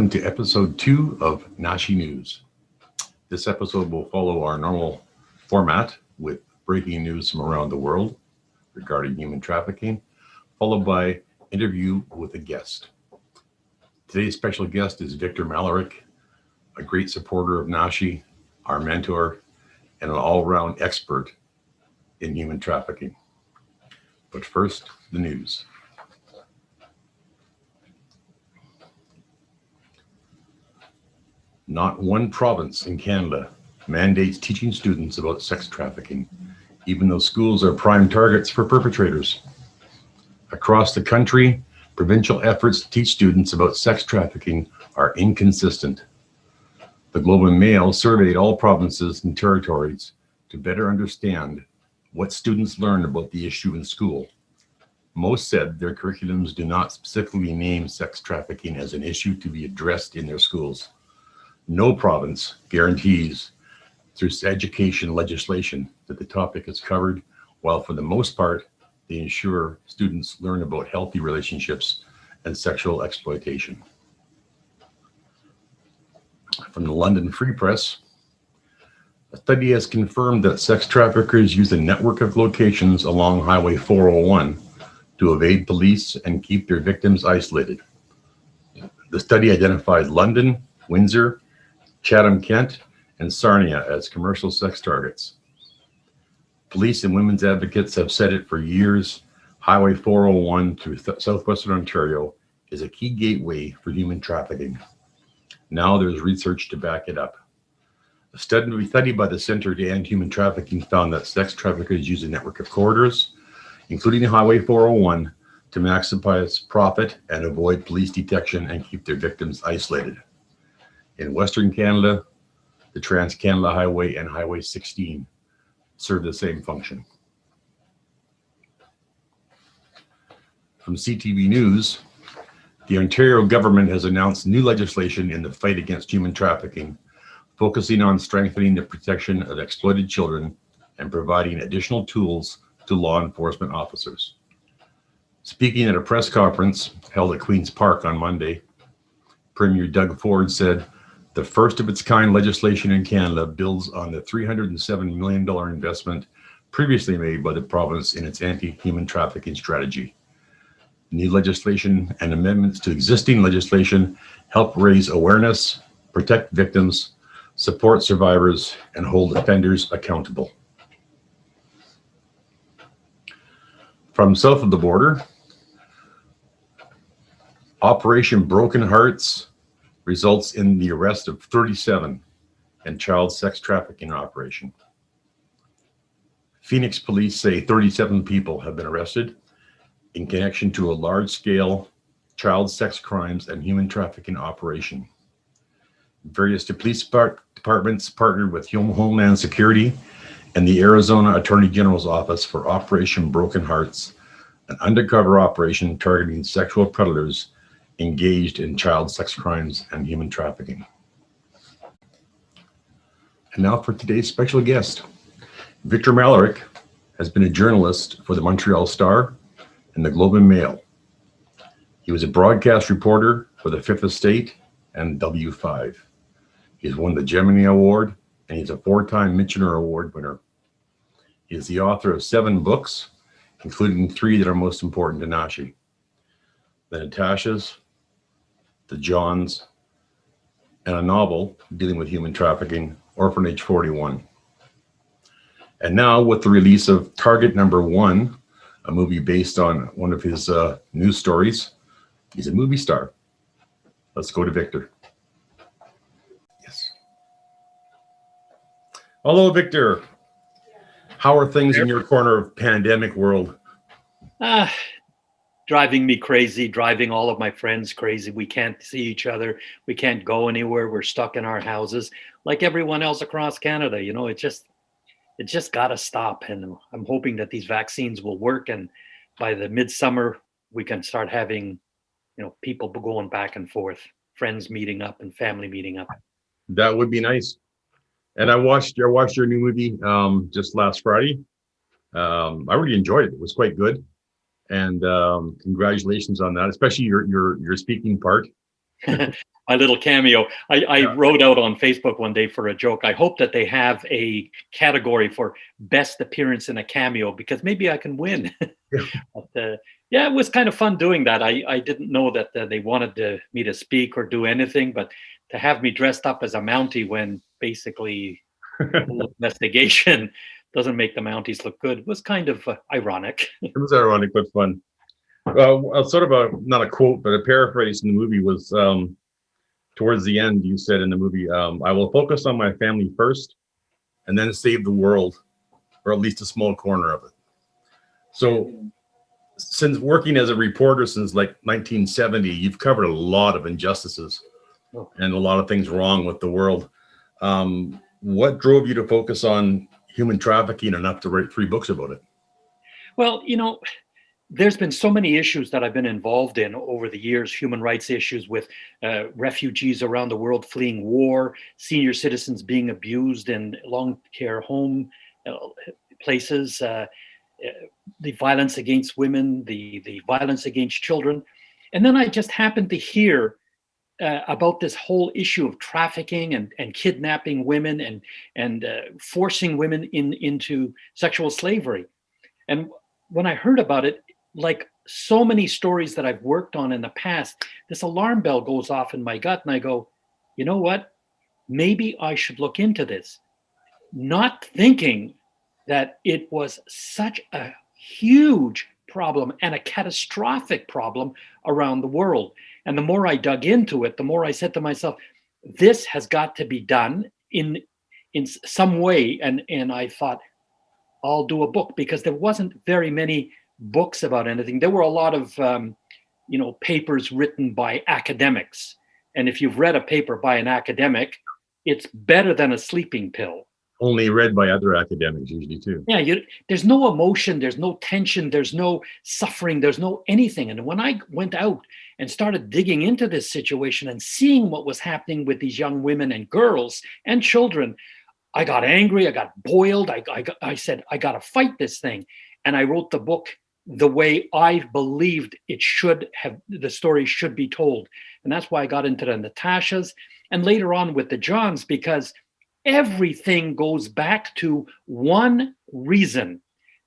welcome to episode 2 of NASHI News. This episode will follow our normal format with breaking news from around the world regarding human trafficking, followed by interview with a guest. Today's special guest is Victor Malarek, a great supporter of NASHI, our mentor, and an all-round expert in human trafficking. But first, the news. Not one province in Canada mandates teaching students about sex trafficking, even though schools are prime targets for perpetrators. Across the country, provincial efforts to teach students about sex trafficking are inconsistent. The Globe and Mail surveyed all provinces and territories to better understand what students learn about the issue in school. Most said their curriculums do not specifically name sex trafficking as an issue to be addressed in their schools. No province guarantees through education legislation that the topic is covered, while for the most part, they ensure students learn about healthy relationships and sexual exploitation. From the London Free Press, a study has confirmed that sex traffickers use a network of locations along Highway 401 to evade police and keep their victims isolated. The study identified London, Windsor, Chatham-Kent, and Sarnia as commercial sex targets. Police and women's advocates have said it for years. Highway 401 through southwestern Ontario is a key gateway for human trafficking. Now there's research to back it up. A study by the Center to End Human Trafficking found that sex traffickers use a network of corridors, including Highway 401, to maximize profit and avoid police detection and keep their victims isolated. In Western Canada, the Trans-Canada Highway and Highway 16 serve the same function. From CTV News, the Ontario government has announced new legislation in the fight against human trafficking, focusing on strengthening the protection of exploited children and providing additional tools to law enforcement officers. Speaking at a press conference held at Queen's Park on Monday, Premier Doug Ford said, "The first of its kind legislation in Canada builds on the $307 million investment previously made by the province in its anti-human trafficking strategy. New legislation and amendments to existing legislation help raise awareness, protect victims, support survivors, and hold offenders accountable." From south of the border, Operation Broken Hearts results in the arrest of 37 in child sex trafficking operation. Phoenix police say 37 people have been arrested in connection to a large-scale child sex crimes and human trafficking operation. Various police departments partnered with Homeland Security and the Arizona Attorney General's Office for Operation Broken Hearts, an undercover operation targeting sexual predators engaged in child sex crimes and human trafficking. And now for today's special guest. Victor Malarek has been a journalist for the Montreal Star and the Globe and Mail. He was a broadcast reporter for the Fifth Estate and W5. He's won the Gemini Award, and he's a 4-time Michener Award winner. He is the author of 7 books, including 3 that are most important to NASHI: The Natashas, The Johns, and a novel dealing with human trafficking, Orphanage 41. And now with the release of Target Number 1, a movie based on one of his news stories, he's a movie star. Let's go to Victor. Yes. Hello, Victor. How are things in your corner of pandemic world? Driving me crazy, driving all of my friends crazy. We can't see each other. We can't go anywhere. We're stuck in our houses like everyone else across Canada. You know, it just got to stop. And I'm hoping that these vaccines will work. And by the midsummer, we can start having, people going back and forth, friends meeting up and family meeting up. That would be nice. And I watched your new movie just last Friday. I really enjoyed it. It was quite good. And congratulations on that, especially your speaking part. my little cameo. I wrote out on Facebook one day for a joke, I hope that they have a category for best appearance in a cameo, because maybe I can win. But, yeah, it was kind of fun doing that. I didn't know that they wanted me to speak or do anything, but to have me dressed up as a Mountie when basically the whole investigation doesn't make the Mounties look good was kind of ironic. It was ironic but fun. Sort of not a quote, but a paraphrase in the movie was, towards the end, you said in the movie, I will focus on my family first and then save the world, or at least a small corner of it. So since working as a reporter since like 1970, you've covered a lot of injustices and a lot of things wrong with the world. What drove you to focus on human trafficking enough to write 3 books about it? Well, there's been so many issues that I've been involved in over the years, human rights issues with refugees around the world fleeing war, senior citizens being abused in long care home places, the violence against women, the violence against children. And then I just happened to hear about this whole issue of trafficking and kidnapping women and forcing women into sexual slavery. And when I heard about it, like so many stories that I've worked on in the past, this alarm bell goes off in my gut and I go, you know what? Maybe I should look into this. Not thinking that it was such a huge problem and a catastrophic problem around the world. And the more I dug into it, the more I said to myself, this has got to be done in some way. And I thought, I'll do a book, because there wasn't very many books about anything. There were a lot of, papers written by academics. And if you've read a paper by an academic, it's better than a sleeping pill. Only read by other academics usually too. Yeah, there's no emotion, there's no tension, there's no suffering, there's no anything. And when I went out and started digging into this situation and seeing what was happening with these young women and girls and children, I got angry, I got boiled, I said, I got to fight this thing. And I wrote the book the way I believed it should have, the story should be told. And that's why I got into the Natashas and later on with the Johns, because everything goes back to one reason: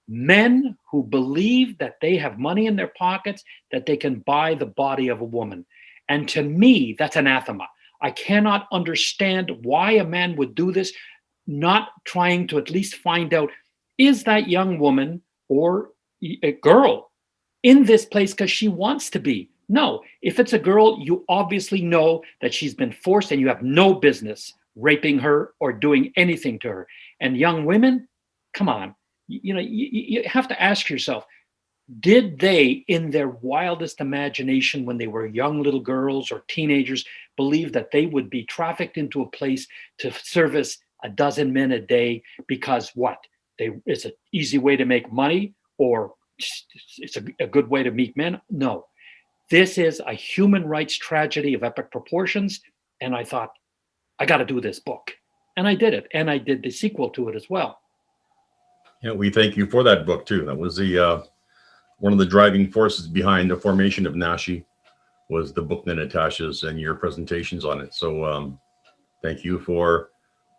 men who believe that they have money in their pockets, that they can buy the body of a woman. And to me, that's anathema. I cannot understand why a man would do this, not trying to at least find out, is that young woman or a girl in this place because she wants to be? No. If it's a girl, you obviously know that she's been forced and you have no business raping her or doing anything to her. And young women, come on, you have to ask yourself, did they, in their wildest imagination, when they were young little girls or teenagers, believe that they would be trafficked into a place to service a dozen men a day because what? It's an easy way to make money, or it's a good way to meet men? No. This is a human rights tragedy of epic proportions. And I thought, I got to do this book. And I did it. And I did the sequel to it as well. Yeah, we thank you for that book too. That was the one of the driving forces behind the formation of NASHI, was the book The Natashas and your presentations on it. So thank you for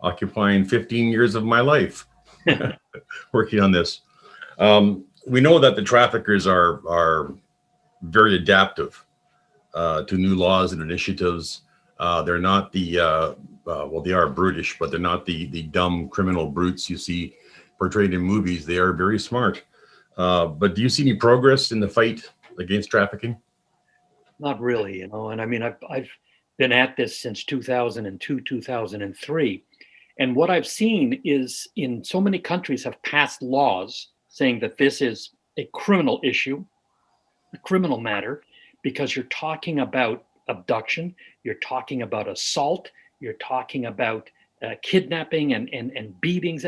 occupying 15 years of my life working on this. We know that the traffickers are very adaptive to new laws and initiatives. They're not the, well, they are brutish, but they're not the dumb criminal brutes you see portrayed in movies. They are very smart. But do you see any progress in the fight against trafficking? Not really, and I mean, I've been at this since 2002, 2003. And what I've seen is, in so many countries have passed laws saying that this is a criminal issue, a criminal matter, because you're talking about abduction, you're talking about assault, you're talking about kidnapping and beatings,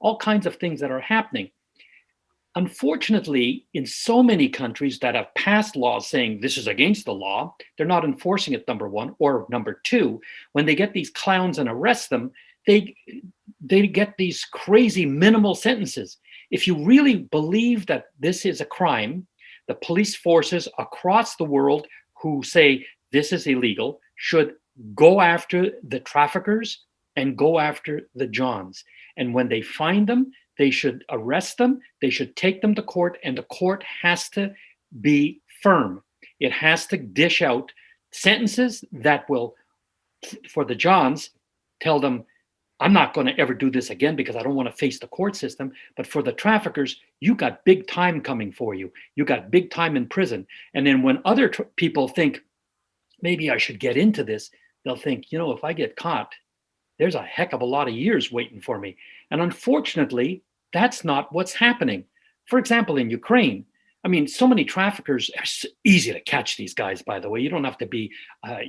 all kinds of things that are happening. Unfortunately, in so many countries that have passed laws saying this is against the law, they're not enforcing it, number one. Or number two, when they get these clowns and arrest them, they get these crazy minimal sentences. If you really believe that this is a crime, the police forces across the world who say this is illegal should go after the traffickers and go after the Johns. And when they find them, they should arrest them. They should take them to court, and the court has to be firm. It has to dish out sentences that will, for the Johns, tell them, I'm not going to ever do this again because I don't want to face the court system. But for the traffickers, you got big time coming for you. You got big time in prison. And then when other people think, maybe I should get into this, they'll think, if I get caught, there's a heck of a lot of years waiting for me. And unfortunately, that's not what's happening. For example, in Ukraine, I mean, so many traffickers, are easy to catch these guys, by the way. You don't have to be, a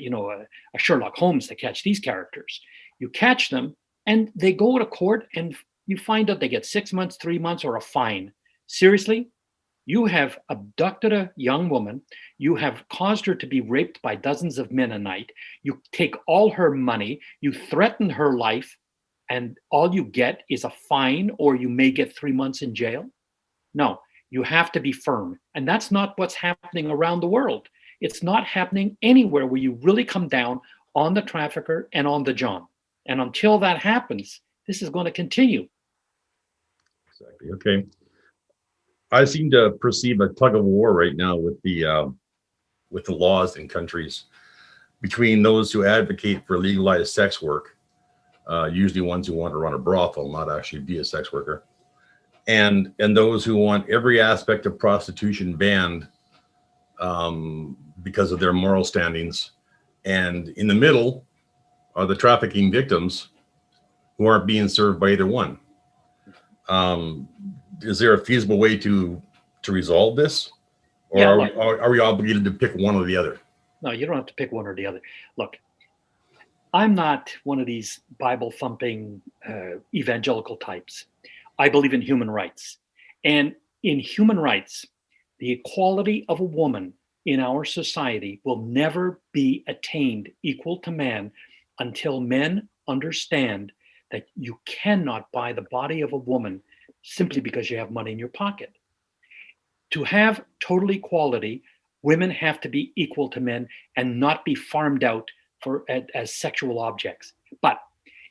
Sherlock Holmes to catch these characters. You catch them and they go to court and you find out they get 6 months, 3 months, or a fine. Seriously? You have abducted a young woman. You have caused her to be raped by dozens of men a night. You take all her money. You threaten her life. And all you get is a fine, or you may get 3 months in jail. No, you have to be firm. And that's not what's happening around the world. It's not happening anywhere where you really come down on the trafficker and on the John. And until that happens, this is going to continue. Exactly. Okay. I seem to perceive a tug of war right now with the laws in countries between those who advocate for legalized sex work, usually ones who want to run a brothel, not actually be a sex worker, and those who want every aspect of prostitution banned because of their moral standings. And in the middle are the trafficking victims who aren't being served by either one. Is there a feasible way to resolve this, or Yeah, are we obligated to pick one or the other? No, you don't have to pick one or the other. Look, I'm not one of these Bible thumping evangelical types. I believe in human rights, and in human rights, the equality of a woman in our society will never be attained equal to man until men understand that you cannot buy the body of a woman simply because you have money in your pocket. To have total equality, women have to be equal to men and not be farmed out as sexual objects. But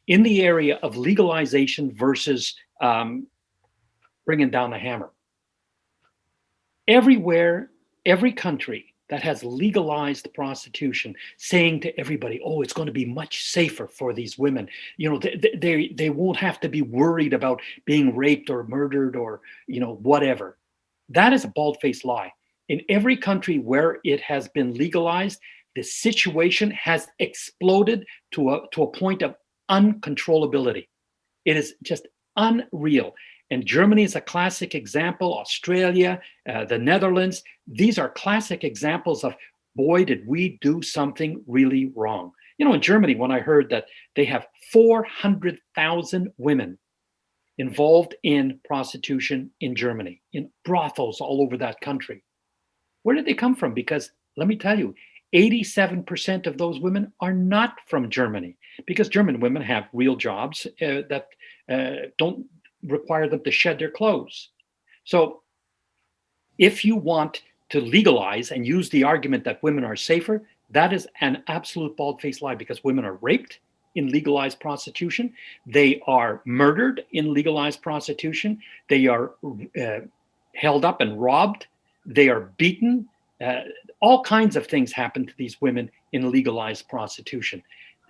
in the area of legalization versus bringing down the hammer, everywhere, every country that has legalized prostitution, saying to everybody, oh, it's going to be much safer for these women. They won't have to be worried about being raped or murdered or, whatever. That is a bald-faced lie. In every country where it has been legalized, the situation has exploded to a point of uncontrollability. It is just unreal. And Germany is a classic example. Australia, the Netherlands, these are classic examples of, boy, did we do something really wrong. In Germany, when I heard that they have 400,000 women involved in prostitution in Germany, in brothels all over that country, where did they come from? Because let me tell you, 87% of those women are not from Germany, because German women have real jobs that don't require them to shed their clothes. So if you want to legalize and use the argument that women are safer, that is an absolute bald-faced lie, because women are raped in legalized prostitution. They are murdered in legalized prostitution. They are held up and robbed. They are beaten. All kinds of things happen to these women in legalized prostitution.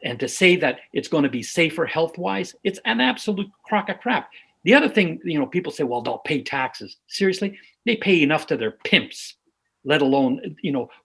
And to say that it's going to be safer health-wise, it's an absolute crock of crap. The other thing, people say, well, they'll pay taxes. Seriously, they pay enough to their pimps, let alone,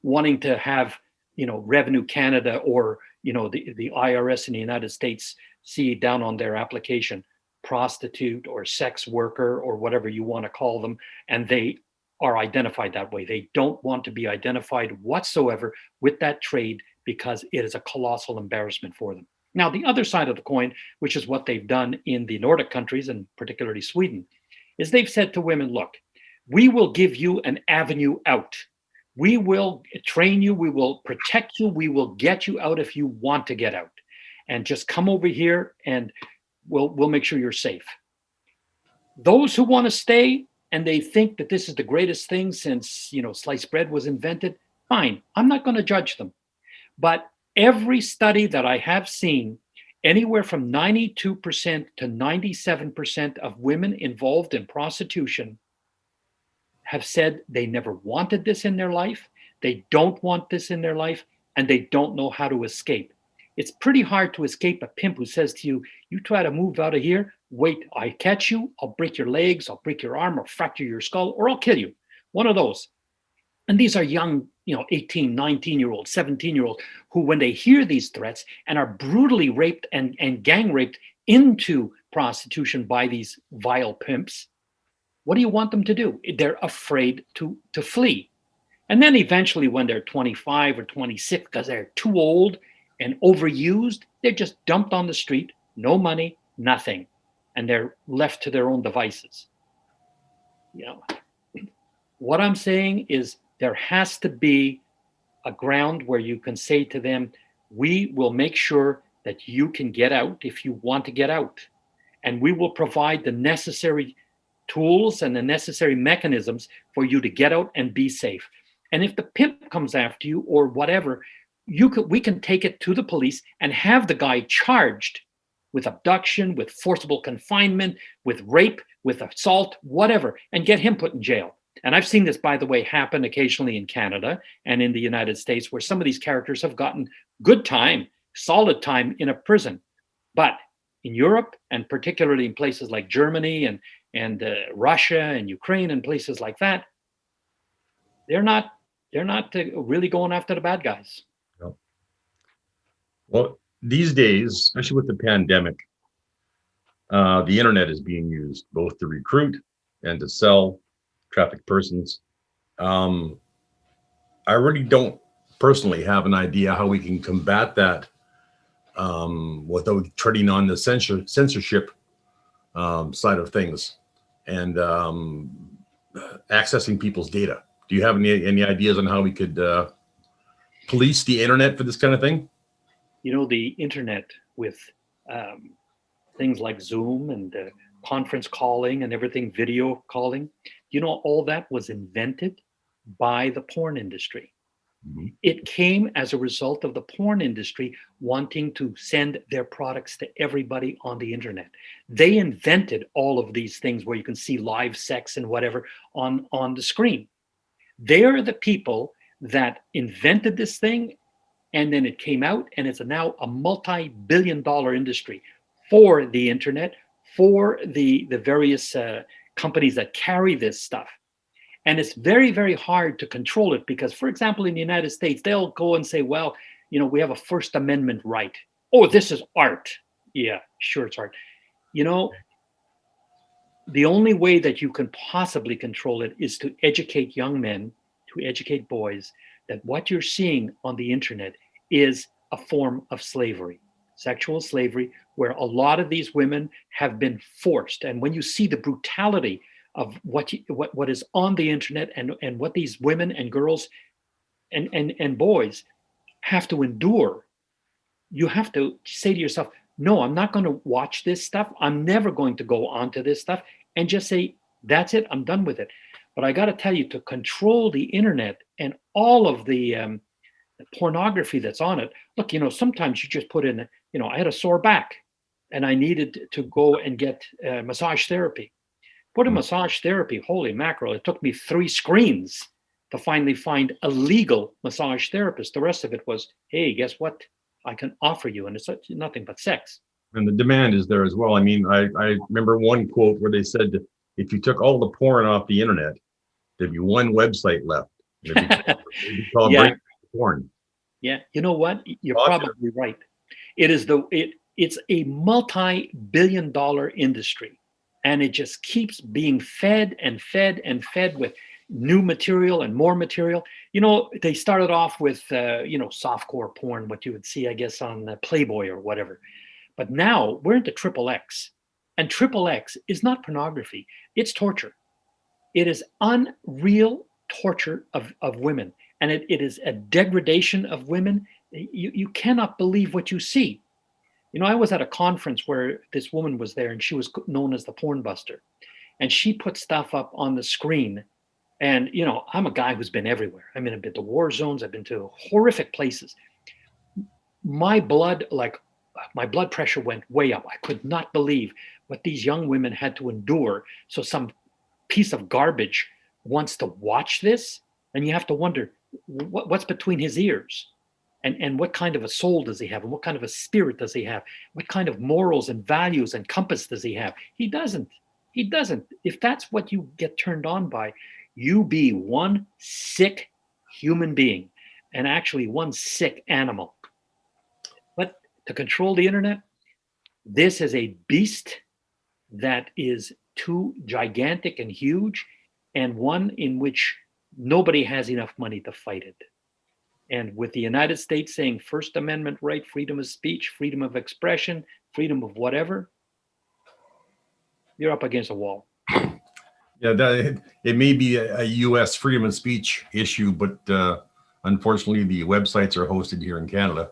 wanting to have, Revenue Canada or, the IRS in the United States see down on their application, prostitute or sex worker or whatever you want to call them. And they are identified that way. They don't want to be identified whatsoever with that trade because it is a colossal embarrassment for them. Now, the other side of the coin, which is what they've done in the Nordic countries and particularly Sweden, is they've said to women, look, we will give you an avenue out. We will train you. We will protect you. We will get you out if you want to get out. And just come over here and we'll make sure you're safe. Those who want to stay and they think that this is the greatest thing since, sliced bread was invented, fine. I'm not going to judge them. But Every study that I have seen, anywhere from 92% to 97% of women involved in prostitution have said they never wanted this in their life, they don't want this in their life, and they don't know how to escape. It's pretty hard to escape a pimp who says to you, you try to move out of here, wait, I catch you, I'll break your legs, I'll break your arm, or fracture your skull, or I'll kill you. One of those. And these are young, 18, 19-year-olds, 17-year-olds, who, when they hear these threats and are brutally raped and gang raped into prostitution by these vile pimps, what do you want them to do? They're afraid to flee. And then eventually, when they're 25 or 26, because they're too old and overused, they're just dumped on the street, no money, nothing. And they're left to their own devices. What I'm saying is there has to be a ground where you can say to them, we will make sure that you can get out if you want to get out. And we will provide the necessary tools and the necessary mechanisms for you to get out and be safe. And if the pimp comes after you or whatever, we can take it to the police and have the guy charged with abduction, with forcible confinement, with rape, with assault, whatever, and get him put in jail. And I've seen this, by the way, happen occasionally in Canada and in the United States, where some of these characters have gotten good time, solid time in a prison. But in Europe, and particularly in places like Germany and Russia and Ukraine and places like that, they're not really going after the bad guys. No. Well, these days, especially with the pandemic, the internet is being used both to recruit and to sell trafficked persons. I really don't personally have an idea how we can combat that without treading on the censorship side of things and accessing people's data. Do you have any ideas on how we could police the internet for this kind of thing? The internet with things like Zoom and conference calling and everything, video calling, all that was invented by the porn industry. Mm-hmm. It came as a result of the porn industry wanting to send their products to everybody on the internet. They invented all of these things where you can see live sex and whatever on the screen. They're the people that invented this thing, and then it came out, and it's now a multi-billion-dollar industry for the internet, for the various companies that carry this stuff. And it's very, very hard to control it because, for example, in the United States, they'll go and say, well, we have a First Amendment right. Oh, this is art. Yeah, sure, it's art. The only way that you can possibly control it is to educate young men, to educate boys, that what you're seeing on the internet is a form of slavery, sexual slavery, where a lot of these women have been forced. And when you see the brutality of what is on the internet and what these women and girls and boys have to endure, you have to say to yourself, no, I'm not going to watch this stuff. I'm never going to go onto this stuff, and just say, that's it, I'm done with it. But I got to tell you, to control the internet and all of the pornography that's on it, look, sometimes you just put in, I had a sore back and I needed to go and get massage therapy. Put in massage therapy, holy mackerel, it took me 3 screens to finally find a legal massage therapist. The rest of it was, hey, guess what? I can offer you, and it's nothing but sex. And the demand is there as well. I mean, I remember one quote where they said, if you took all the porn off the internet, there'd be one website left. It'd be called yeah. Porn. Yeah, you know what? You're probably right. It's a multi-billion-dollar industry, and it just keeps being fed and fed and fed with new material and more material. They started off with softcore porn, what you would see, I guess, on Playboy or whatever. But now we're into XXX, and XXX is not pornography; it's torture. It is unreal torture of women, and it is a degradation of women. You cannot believe what you see. I was at a conference where this woman was there, and she was known as the porn buster, and she put stuff up on the screen. And I'm a guy who's been everywhere. I've been to war zones. I've been to horrific places. my blood, like my blood pressure went way up. I could not believe what these young women had to endure. So some piece of garbage wants to watch this, and you have to wonder what's between his ears, and what kind of a soul does he have, and what kind of a spirit does he have, what kind of morals and values and compass does he have. He doesn't. If that's what you get turned on by, you be one sick human being, and actually one sick animal. But to control the internet, this is a beast that is too gigantic and huge, and one in which nobody has enough money to fight it. And with the United States saying First Amendment right, freedom of speech, freedom of expression, freedom of whatever, you're up against a wall. Yeah, it may be a U.S. freedom of speech issue, but unfortunately, the websites are hosted here in Canada.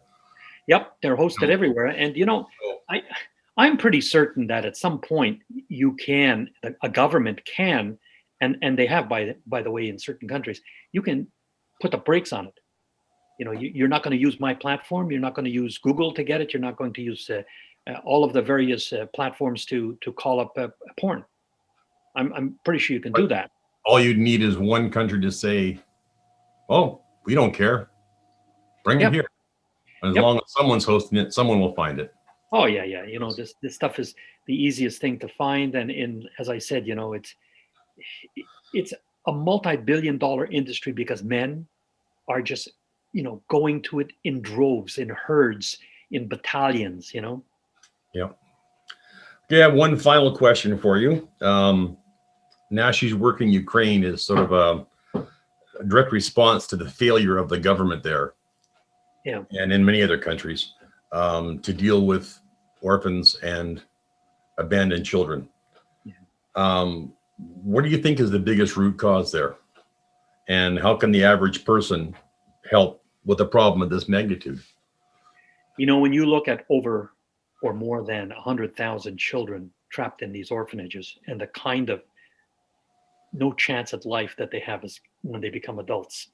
Yep, they're hosted everywhere. And I'm pretty certain that at some point a government can, and they have, by the way, in certain countries, you can put the brakes on it. You're not going to use my platform. You're not going to use Google to get it. You're not going to use all of the various platforms to call up porn. I'm pretty sure you can do that. All you'd need is one country to say, "Oh, we don't care. Bring it here." As long as someone's hosting it, someone will find it. Oh yeah. This stuff is the easiest thing to find, and as I said, it's a multi-billion-dollar industry because men are just going to it in droves, in herds, in battalions. Yeah. Okay, I have one final question for you. NASHI's work in Ukraine is sort of a direct response to the failure of the government there, and in many other countries, to deal with orphans and abandoned children. What do you think is the biggest root cause there? And how can the average person help with a problem of this magnitude? When you look at over or more than 100,000 children trapped in these orphanages, and the kind of no chance at life that they have when they become adults,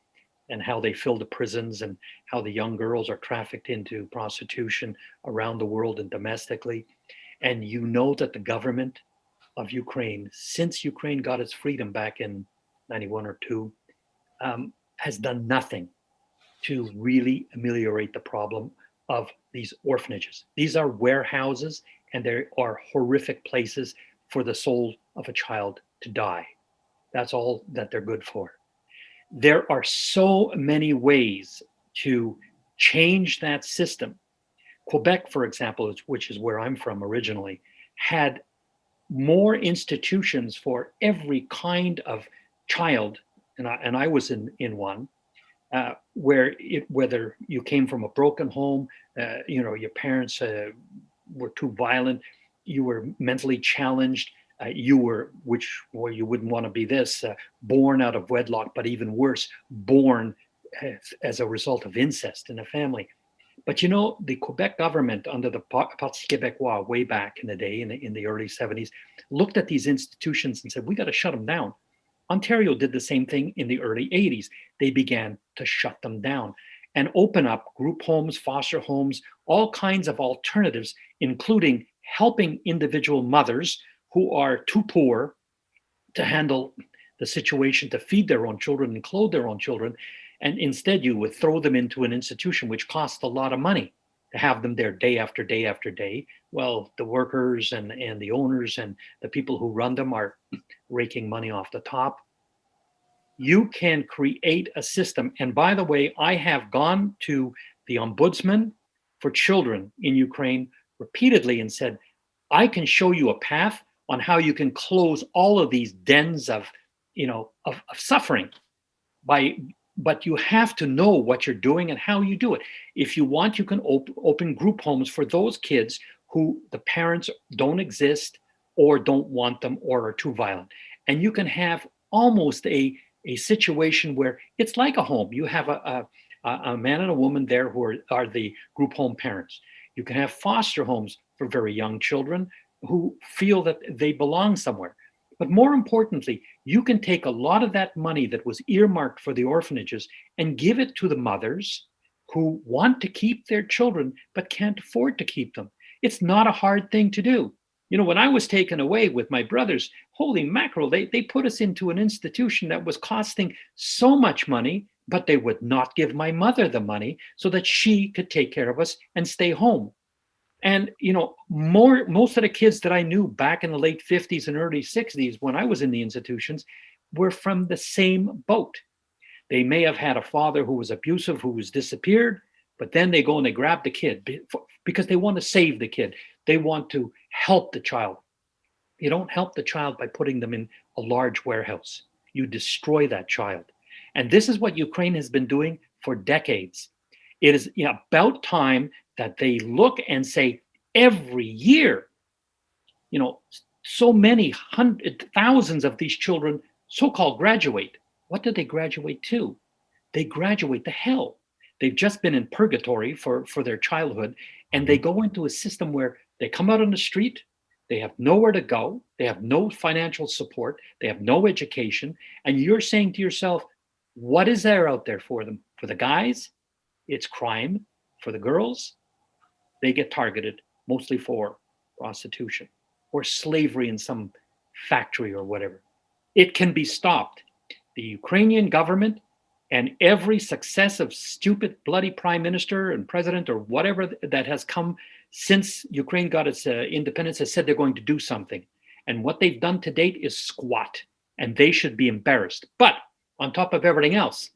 and how they fill the prisons, and how the young girls are trafficked into prostitution around the world and domestically. And that the government of Ukraine, since Ukraine got its freedom back in 91 or 2, has done nothing to really ameliorate the problem of these orphanages. These are warehouses, and they are horrific places for the soul of a child to die. That's all that they're good for. There are so many ways to change that system. Quebec, for example, which is where I'm from originally, had more institutions for every kind of child, and I was in one, whether you came from a broken home, your parents were too violent, you were mentally challenged, you wouldn't want to be this, born out of wedlock, but even worse, born as a result of incest in a family. But the Quebec government under the Parti Québécois way back in the day, in the early 70s, looked at these institutions and said, we got to shut them down. Ontario did the same thing in the early 80s. They began to shut them down and open up group homes, foster homes, all kinds of alternatives, including helping individual mothers who are too poor to handle the situation, to feed their own children and clothe their own children. And instead, you would throw them into an institution which costs a lot of money to have them there day after day after day. Well, the workers and the owners and the people who run them are raking money off the top. You can create a system. And by the way, I have gone to the ombudsman for children in Ukraine repeatedly and said, I can show you a path on how you can close all of these dens of suffering but you have to know what you're doing and how you do it. If you want, you can open group homes for those kids who the parents don't exist or don't want them or are too violent. And you can have almost a situation where it's like a home. You have a man and a woman there who are the group home parents. You can have foster homes for very young children who feel that they belong somewhere. But more importantly, you can take a lot of that money that was earmarked for the orphanages and give it to the mothers who want to keep their children but can't afford to keep them. It's not a hard thing to do. You know, when I was taken away with my brothers, holy mackerel, they put us into an institution that was costing so much money, but they would not give my mother the money so that she could take care of us and stay home. And, you know, most of the kids that I knew back in the late 50s and early 60s when I was in the institutions were from the same boat. They may have had a father who was abusive, who was disappeared, but then they go and they grab the kid because they want to save the kid. They want to help the child. You don't help the child by putting them in a large warehouse. You destroy that child. And this is what Ukraine has been doing for decades. It is about time that they look and say, every year, you know, so many thousands of these children so-called graduate. What do they graduate to? They graduate to hell. They've just been in purgatory for their childhood, and they go into a system where they come out on the street, they have nowhere to go, they have no financial support, they have no education, and you're saying to yourself, what is there out there for them? For the guys, it's crime. For the girls, they get targeted mostly for prostitution or slavery in some factory or whatever. It can be stopped. The Ukrainian government and every successive stupid bloody prime minister and president or whatever that has come since Ukraine got its independence has said they're going to do something. And what they've done to date is squat, and they should be embarrassed. But on top of everything else,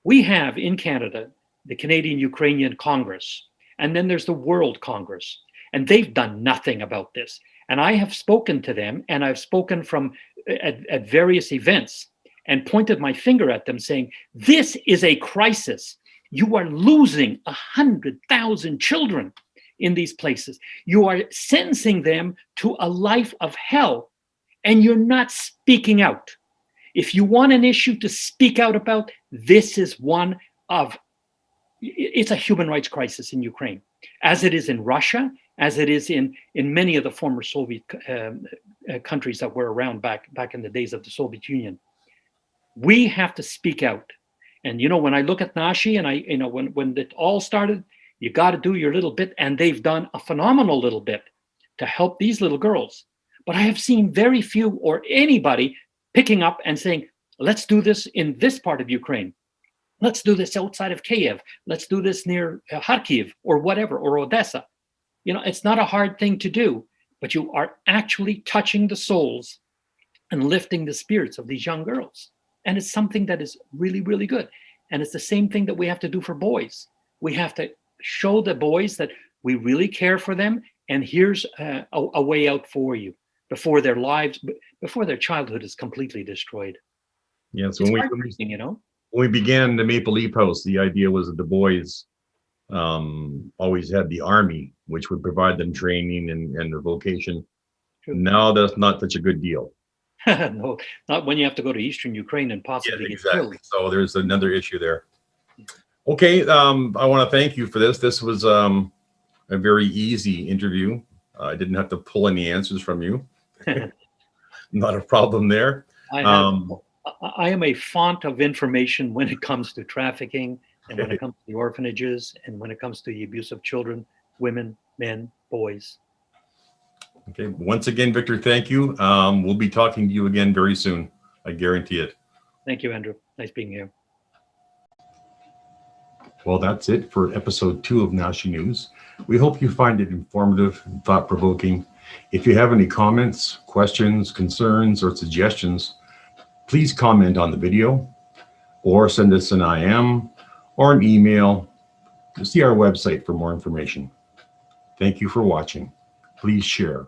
we have in Canada the Canadian Ukrainian Congress, and then there's the World Congress, and they've done nothing about this. And I have spoken to them, and I've spoken from at various events and pointed my finger at them saying, this is a crisis. You are losing 100,000 children in these places. You are sentencing them to a life of hell, and you're not speaking out. If you want an issue to speak out about, this is one of, it's a human rights crisis in Ukraine, as it is in Russia, as it is in many of the former Soviet countries that were around back in the days of the Soviet Union. We have to speak out. And, you know, when I look at NASHI and when it all started, you got to do your little bit. And they've done a phenomenal little bit to help these little girls. But I have seen very few or anybody picking up and saying, let's do this in this part of Ukraine. Let's do this outside of Kiev. Let's do this near Kharkiv or whatever, or Odessa. You know, it's not a hard thing to do, but you are actually touching the souls and lifting the spirits of these young girls. And it's something that is really, really good. And it's the same thing that we have to do for boys. We have to show the boys that we really care for them. And here's a way out for you before their childhood is completely destroyed. Yeah. So when we began the Maple Leaf House, the idea was that the boys always had the army, which would provide them training and their vocation. True. Now that's not such a good deal. No, not when you have to go to Eastern Ukraine and possibly get killed. So there's another issue there. Okay, I want to thank you for this. This was a very easy interview. I didn't have to pull any answers from you. Not a problem there. I am a font of information when it comes to trafficking and when it comes to the orphanages and when it comes to the abuse of children, women, men, boys. Okay. Once again, Victor, thank you. We'll be talking to you again very soon. I guarantee it. Thank you, Andrew. Nice being here. Well, that's it for episode 2 of NASHI News. We hope you find it informative and thought-provoking. If you have any comments, questions, concerns, or suggestions, please comment on the video or send us an IM or an email to see our website for more information. Thank you for watching. Please share.